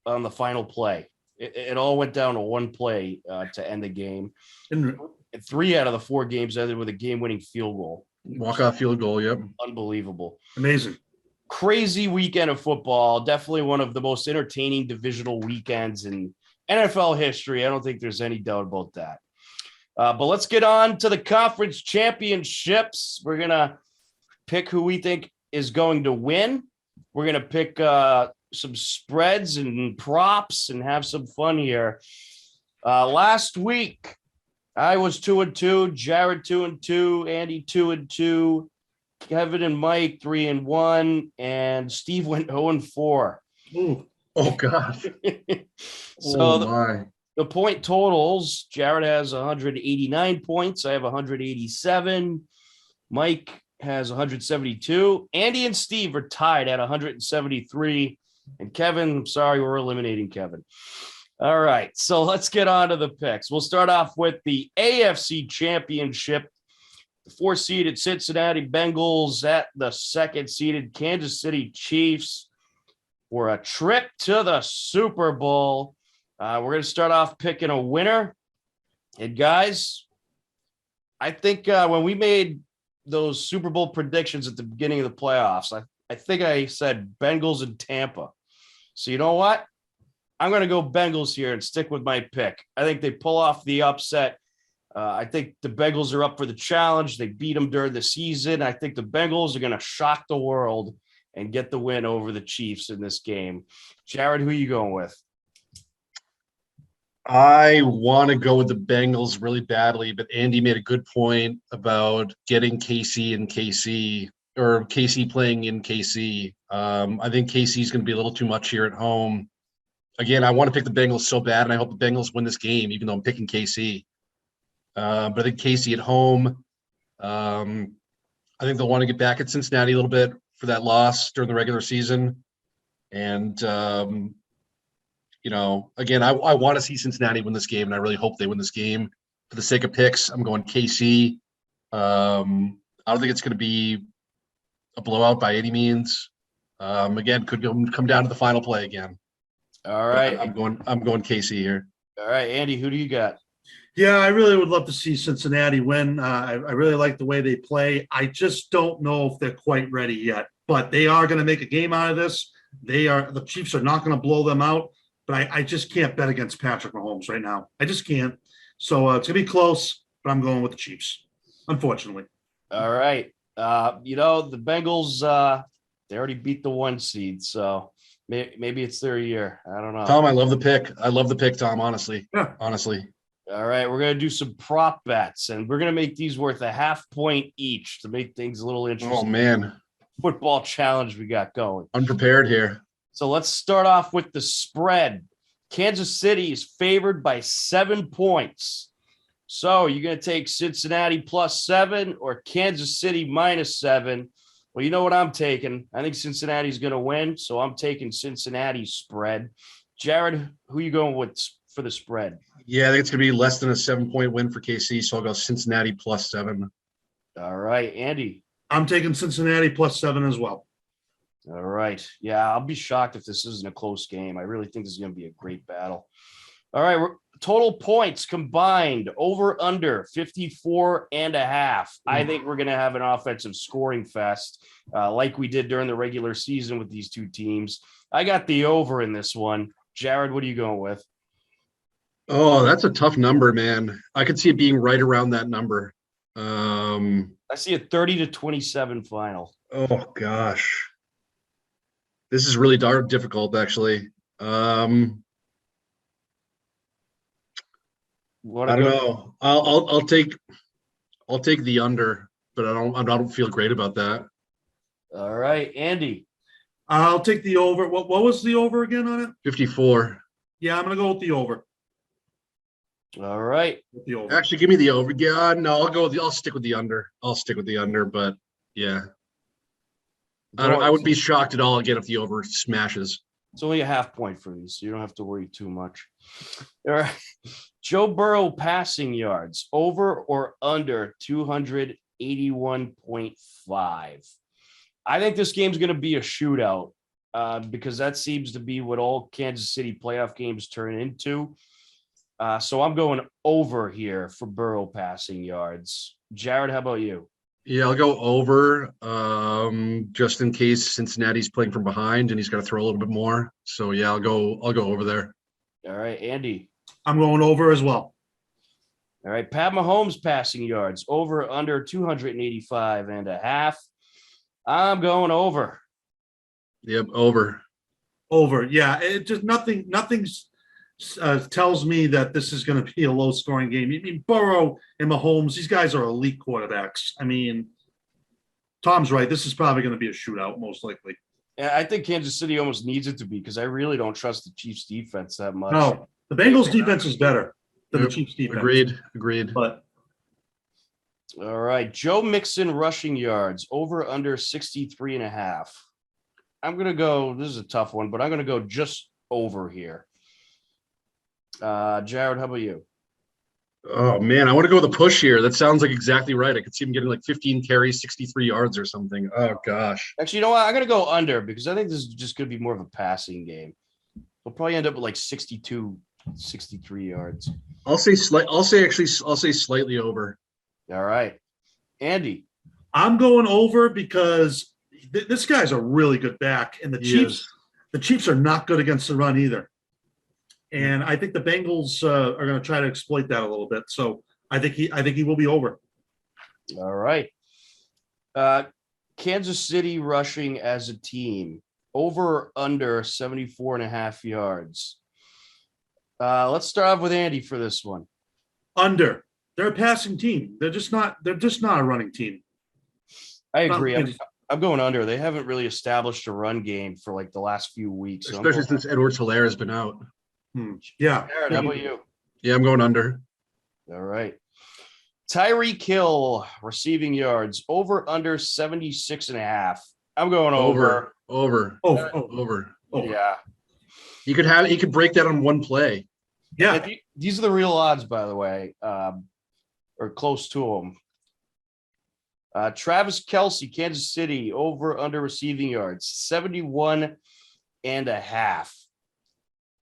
on the final play. It all went down to one play to end the game. And 3 out of the 4 games ended with a game-winning field goal. Walk-off field goal, yep. Unbelievable. Amazing. Crazy weekend of football. Definitely one of the most entertaining divisional weekends in NFL history. I don't think there's any doubt about that. But let's get on to the conference championships. We're going to pick who we think is going to win. We're going to pick some spreads and props and have some fun here. Last week, I was 2-2, Jared 2-2, Andy 2-2, Kevin and Mike 3-1, and Steve went 0-4. Ooh. Oh God! So the point totals: Jared has 189 points. I have 187. Mike has 172. Andy and Steve are tied at 173. And Kevin, sorry, we're eliminating Kevin. All right, so let's get on to the picks. We'll start off with the AFC Championship. The 4-seeded Cincinnati Bengals at the 2nd-seeded Kansas City Chiefs for a trip to the Super Bowl. We're going to start off picking a winner. And guys, I think when we made those Super Bowl predictions at the beginning of the playoffs, I think I said Bengals and Tampa. So you know what? I'm going to go Bengals here and stick with my pick. I think they pull off the upset. I think the Bengals are up for the challenge. They beat them during the season. I think the Bengals are going to shock the world and get the win over the Chiefs in this game. Jared, who are you going with? I want to go with the Bengals really badly, but Andy made a good point about getting KC playing in KC. I think KC is going to be a little too much here at home. Again, I want to pick the Bengals so bad, and I hope the Bengals win this game, even though I'm picking KC. But I think KC at home, I think they'll want to get back at Cincinnati a little bit for that loss during the regular season. And, again, I want to see Cincinnati win this game, and I really hope they win this game. For the sake of picks, I'm going KC. I don't think it's going to be a blowout by any means. Again, could come down to the final play again. All right. I'm going KC here. All right, Andy, who do you got? Yeah, I really would love to see Cincinnati win. I really like the way they play. I just don't know if they're quite ready yet, but they are going to make a game out of this. The Chiefs are not going to blow them out, but I just can't bet against Patrick Mahomes right now. I just can't. So it's going to be close, but I'm going with the Chiefs, unfortunately. All right. The Bengals, they already beat the 1 seed, so maybe it's their year. I don't know. Tom, I love the pick. Tom, honestly. Yeah. Honestly. All right, we're going to do some prop bets, and we're going to make these worth a half point each to make things a little interesting. Oh, man. Football challenge we got going. Unprepared here. So let's start off with the spread. Kansas City is favored by 7 points. So you're going to take Cincinnati +7 or Kansas City -7. Well, you know what I'm taking. I think Cincinnati's going to win, so I'm taking Cincinnati spread. Jared, who are you going with for the spread? Yeah, I think it's going to be less than a 7-point win for KC, so I'll go Cincinnati +7. All right, Andy. I'm taking Cincinnati +7 as well. All right. Yeah, I'll be shocked if this isn't a close game. I really think this is going to be a great battle. All right, total points combined over under 54.5. I think we're going to have an offensive scoring fest like we did during the regular season with these two teams. I got the over in this one. Jared, what are you going with? Oh, that's a tough number, man. I could see it being right around that number. I see a 30-27 final. Oh gosh, this is really difficult, actually. I don't know. I'll take the under, but I don't feel great about that. All right, Andy. I'll take the over. What was the over again on it? 54. Yeah, I'm going to go with the over. All right. With the over. Actually, give me the over. Yeah, no, I'll stick with the under. But yeah. I wouldn't be shocked at all again if the over smashes. It's only a half point for these, so you don't have to worry too much. All right. Joe Burrow passing yards, over or under 281.5. I think this game's going to be a shootout because that seems to be what all Kansas City playoff games turn into. So I'm going over here for Burrow passing yards. Jared, how about you? Yeah, I'll go over just in case Cincinnati's playing from behind and he's got to throw a little bit more. So yeah, I'll go over there. All right, Andy. I'm going over as well. All right, Pat Mahomes passing yards, over under 285.5. I'm going over. Yep, over. Over. Yeah, it just nothing tells me that this is going to be a low-scoring game. I mean, Burrow and Mahomes, these guys are elite quarterbacks. I mean, Tom's right. This is probably going to be a shootout, most likely. Yeah, I think Kansas City almost needs it to be because I really don't trust the Chiefs' defense that much. No, the Bengals' defense is better than the Chiefs' defense. Agreed. But all right, Joe Mixon rushing yards, over under 63.5. I'm going to go, this is a tough one, but I'm going to go just over here. Jared, how about you? Oh man, I want to go with the push here. That sounds like exactly right. I could see him getting like 15 carries, 63 yards or something. Oh gosh. Actually, you know what? I'm going to go under because I think this is just going to be more of a passing game. We'll probably end up with like 62, 63 yards. I'll say slightly over. All right. Andy. I'm going over because this guy's a really good back, and the Chiefs are not good against the run either. And I think the Bengals are going to try to exploit that a little bit. So I think he will be over. All right. Kansas City rushing as a team, over or under 74.5 yards. Let's start off with Andy for this one. Under. They're a passing team. They're just not a running team. I agree. I'm going under. They haven't really established a run game for like the last few weeks. So especially since Edwards-Helaire has been out. Yeah. Jared, how about you? Yeah, I'm going under. All right. Tyreek Hill receiving yards, over under 76.5. I'm going over. Over. Yeah. He could break that on one play. Yeah. These are the real odds, by the way, or close to them. Travis Kelce, Kansas City, over under receiving yards, 71.5.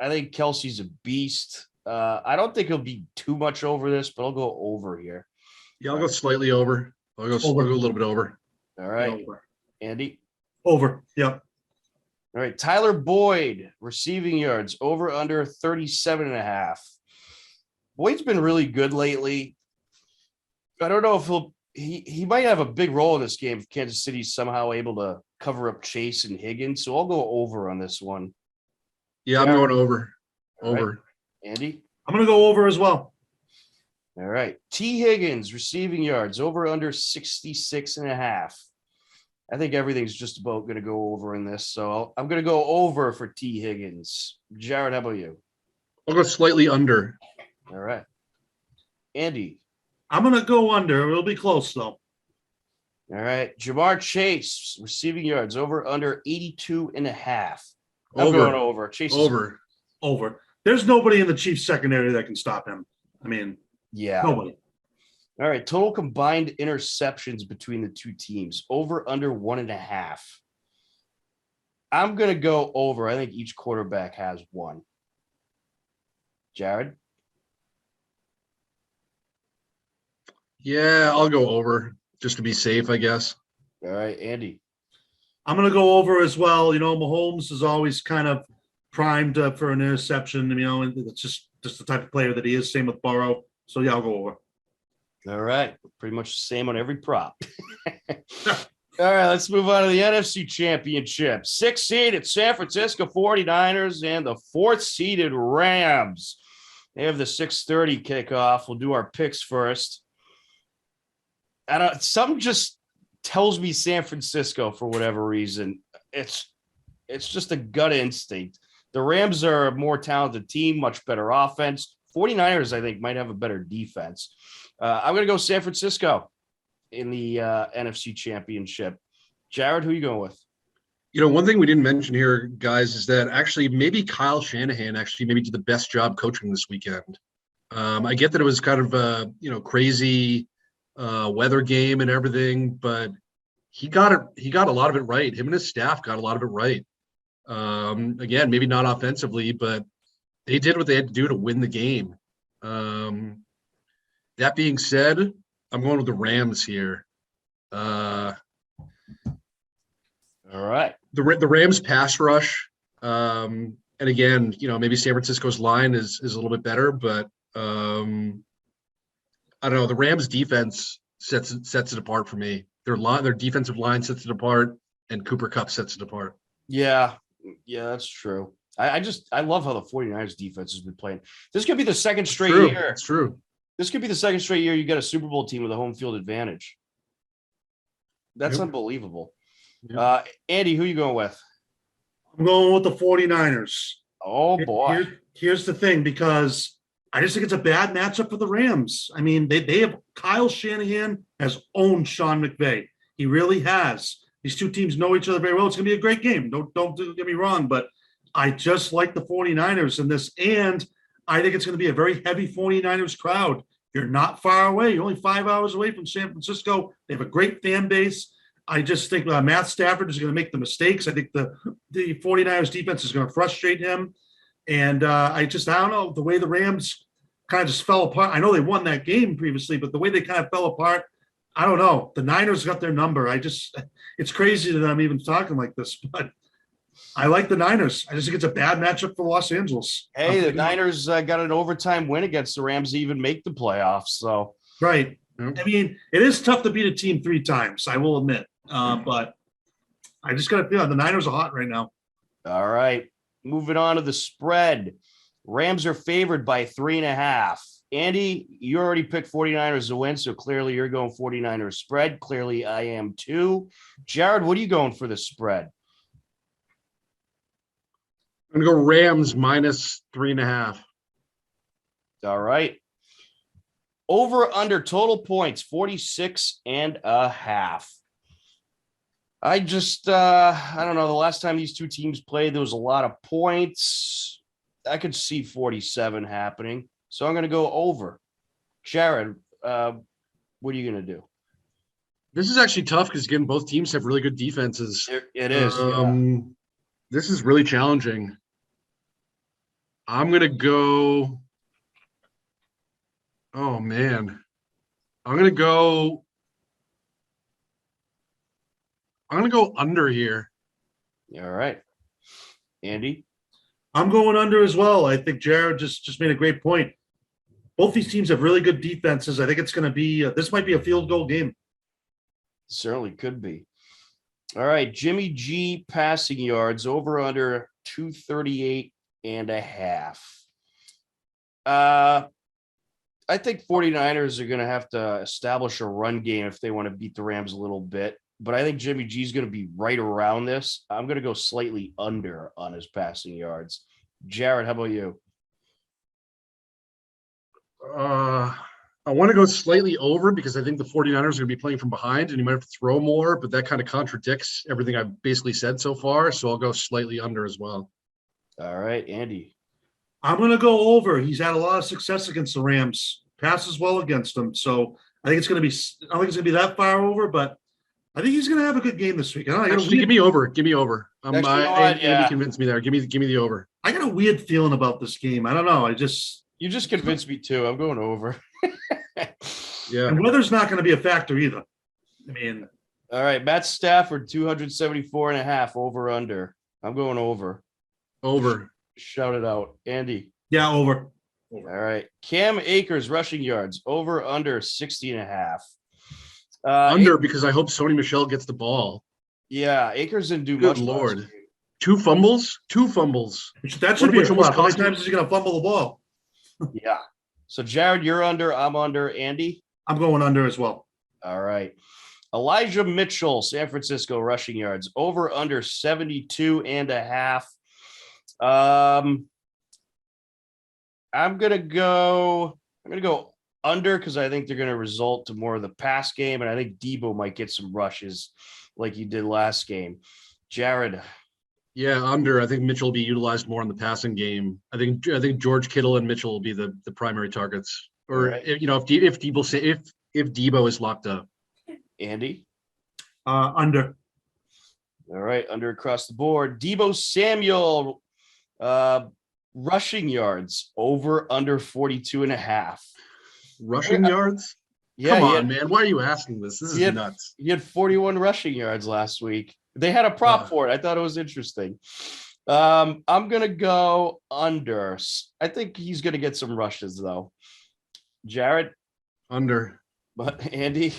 I think Kelsey's a beast. I don't think he'll be too much over this, but I'll go over here. Yeah, I'll go slightly over. I'll go a little bit over. All right. Over. Andy? Over. Yep. All right. Tyler Boyd, receiving yards, over under 37.5. Boyd's been really good lately. I don't know if he might have a big role in this game if Kansas City's somehow able to cover up Chase and Higgins. So I'll go over on this one. Yeah, I'm going over. Over. Right. Andy? I'm going to go over as well. All right. T. Higgins, receiving yards, over under 66.5. I think everything's just about going to go over in this. So I'm going to go over for T. Higgins. Jared, how about you? I'll go slightly under. All right. Andy. I'm going to go under. It'll be close, though. All right. Jamar Chase, receiving yards, over under 82.5. I'm going over. Chase Over. Over. There's nobody in the Chiefs secondary that can stop him. I mean, yeah. nobody. All right. Total combined interceptions between the two teams, over under 1.5. I'm going to go over. I think each quarterback has one. Jared? Yeah, I'll go over just to be safe, I guess. All right. Andy? I'm going to go over as well. You know, Mahomes is always kind of primed for an interception. You know, and it's just the type of player that he is. Same with Burrow. So, yeah, I'll go over. All right. Pretty much the same on every prop. All right, let's move on to the NFC Championship. 6th seeded San Francisco 49ers and the 4th seeded Rams. They have the 6:30 kickoff. We'll do our picks first. Something just tells me San Francisco for whatever reason. It's just a gut instinct. The Rams are a more talented team, much better offense. 49ers, I think, might have a better defense. I'm going to go San Francisco in the NFC Championship. Jared, who are you going with? You know, one thing we didn't mention here, guys, is that actually maybe Kyle Shanahan actually maybe did the best job coaching this weekend. I get that it was kind of a crazy weather game and everything, but he got a lot of it right. Him and his staff got a lot of it right. Again, maybe not offensively, but they did what they had to do to win the game. That being said, I'm going with the Rams here. All right. The Rams pass rush, and again, maybe San Francisco's line is a little bit better, but I don't know. The Rams defense sets it apart for me. Their defensive line sets it apart, and Cooper Kupp sets it apart. Yeah, that's true. I love how the 49ers defense has been playing. This could be the second straight year. It's true. This could be the second straight year you got a Super Bowl team with a home field advantage. That's unbelievable. Yep. Andy, who are you going with? I'm going with the 49ers. Oh, boy. Here's the thing, because I just think it's a bad matchup for the Rams. I mean, they have Kyle Shanahan has owned Sean McVay. He really has. These two teams know each other very well. It's going to be a great game. Don't get me wrong, but I just like the 49ers in this, and I think it's going to be a very heavy 49ers crowd. You're not far away. You're only 5 hours away from San Francisco. They have a great fan base. I just think Matt Stafford is going to make the mistakes. I think the 49ers defense is going to frustrate him. And I don't know, the way the Rams kind of just fell apart. I know they won that game previously, but the way they kind of fell apart, I don't know. The Niners got their number. It's crazy that I'm even talking like this, but I like the Niners. I just think it's a bad matchup for Los Angeles. Hey, the Niners got an overtime win against the Rams to even make the playoffs. So right. I mean, it is tough to beat a team 3 times, I will admit. But I just got to feel the Niners are hot right now. All right. Moving on to the spread. Rams are favored by 3.5. Andy, you already picked 49ers to win, so clearly you're going 49ers spread. Clearly I am too. Jared, what are you going for the spread? I'm going to go Rams minus 3.5. All right. Over under total points, 46.5. I don't know. The last time these two teams played, there was a lot of points. I could see 47 happening. So I'm going to go over. Jared, what are you going to do? This is actually tough because, again, both teams have really good defenses. It is. This is really challenging. I'm going to go. Oh, man. I'm going to go under here. All right. Andy? I'm going under as well. I think Jared just made a great point. Both these teams have really good defenses. I think it's going to be this might be a field goal game. Certainly could be. All right. Jimmy G passing yards over under 238.5. I think 49ers are going to have to establish a run game if they want to beat the Rams a little bit. But I think Jimmy G is going to be right around this. I'm going to go slightly under on his passing yards. Jared, how about you? I want to go slightly over because I think the 49ers are going to be playing from behind and you might have to throw more, but that kind of contradicts everything I've basically said so far. So I'll go slightly under as well. All right, Andy. I'm going to go over. He's had a lot of success against the Rams. Passes well against them. So I think it's going to be, I don't think it's going to be that far over, but I think he's going to have a good game this week. Actually, give me over. Give me over. Actually, you know what? Andy convinced me there. Give me the over. I got a weird feeling about this game. I don't know. You just convinced me too. I'm going over. Yeah. And weather's not going to be a factor either. I mean, all right, Matt Stafford, 274.5 over under. I'm going over. Over. Shout it out. Andy. yeah, over. All right. Cam Akers rushing yards over under 60.5. Under because I hope Sony Michel gets the ball. Yeah, Akers didn't do Good much. Lord. Two fumbles. That should be a almost plus. How many cost me. times is he going to fumble the ball? Yeah. So Jared, you're under. I'm under. Andy. I'm going under as well. All right. Elijah Mitchell, San Francisco rushing yards over under 72.5. I'm gonna go under because I think they're gonna result to more of the pass game, and I think Debo might get some rushes like he did last game. Jared. Yeah, under. I think Mitchell will be utilized more in the passing game. I think George Kittle and Mitchell will be the primary targets. Or right. if Debo is locked up. Andy. Under. All right, under across the board. Debo Samuel, rushing yards over under 42.5. Rushing yards? Yeah, Come on, man. Why are you asking this? This is nuts. He had 41 rushing yards last week. They had a prop for it. I thought it was interesting. I'm gonna go under. I think he's gonna get some rushes though. Jared. Under. But Andy.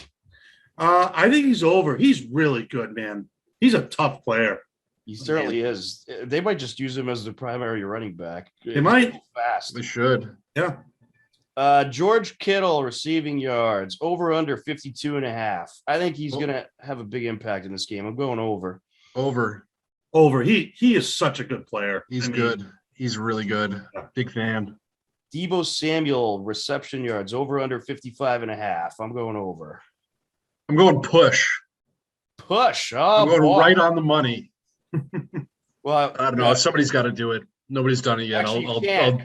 I think he's over. He's really good, man. He's a tough player. He certainly is. They might just use him as the primary running back. They might. Fast. They should. Yeah. George Kittle receiving yards over under 52.5. I think he's gonna have a big impact in this game. I'm going over. Over. He is such a good player. He's good. He's really good. Big fan. Debo Samuel reception yards over under 55.5. I'm going over. I'm going push. Push. Oh, I'm going boy. right on the money. Well, I don't know. Somebody's got to do it. Nobody's done it yet. Actually,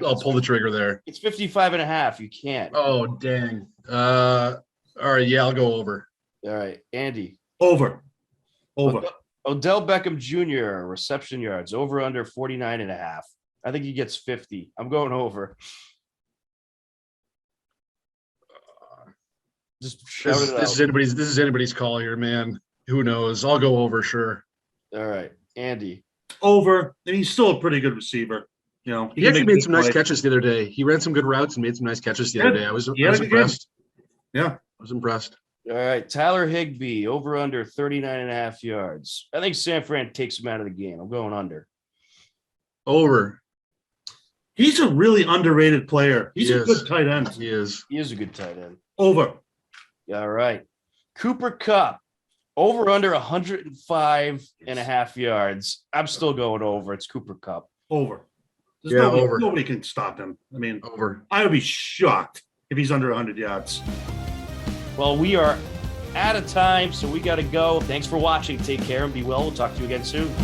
I'll pull the trigger there. It's 55.5. You can't. Oh, dang. All right. Yeah, I'll go over. All right. Andy. Over. Odell Beckham Jr. reception yards over under 49.5. I think he gets 50. I'm going over. Just shout it out. This is anybody's call here, man. Who knows? I'll go over, sure. All right. Andy. Over. And he's still a pretty good receiver. You know, He actually made some nice catches the other day. He ran some good routes and made some nice catches the other day. I was impressed. Yeah. I was impressed. All right. Tyler Higbee over under 39.5 yards. I think San Fran takes him out of the game. I'm going under. Over. He's a really underrated player. He's He a is. good tight end. He is. He is a good tight end. Over. All right. Cooper Kupp over under 105.5 yards. I'm still going over. It's Cooper Kupp. Over. Over. Nobody can stop him. I mean, Over. I would be shocked if he's under 100 yards. Well, we are out of time, so we got to go. Thanks for watching. Take care and be well. We'll talk to you again soon.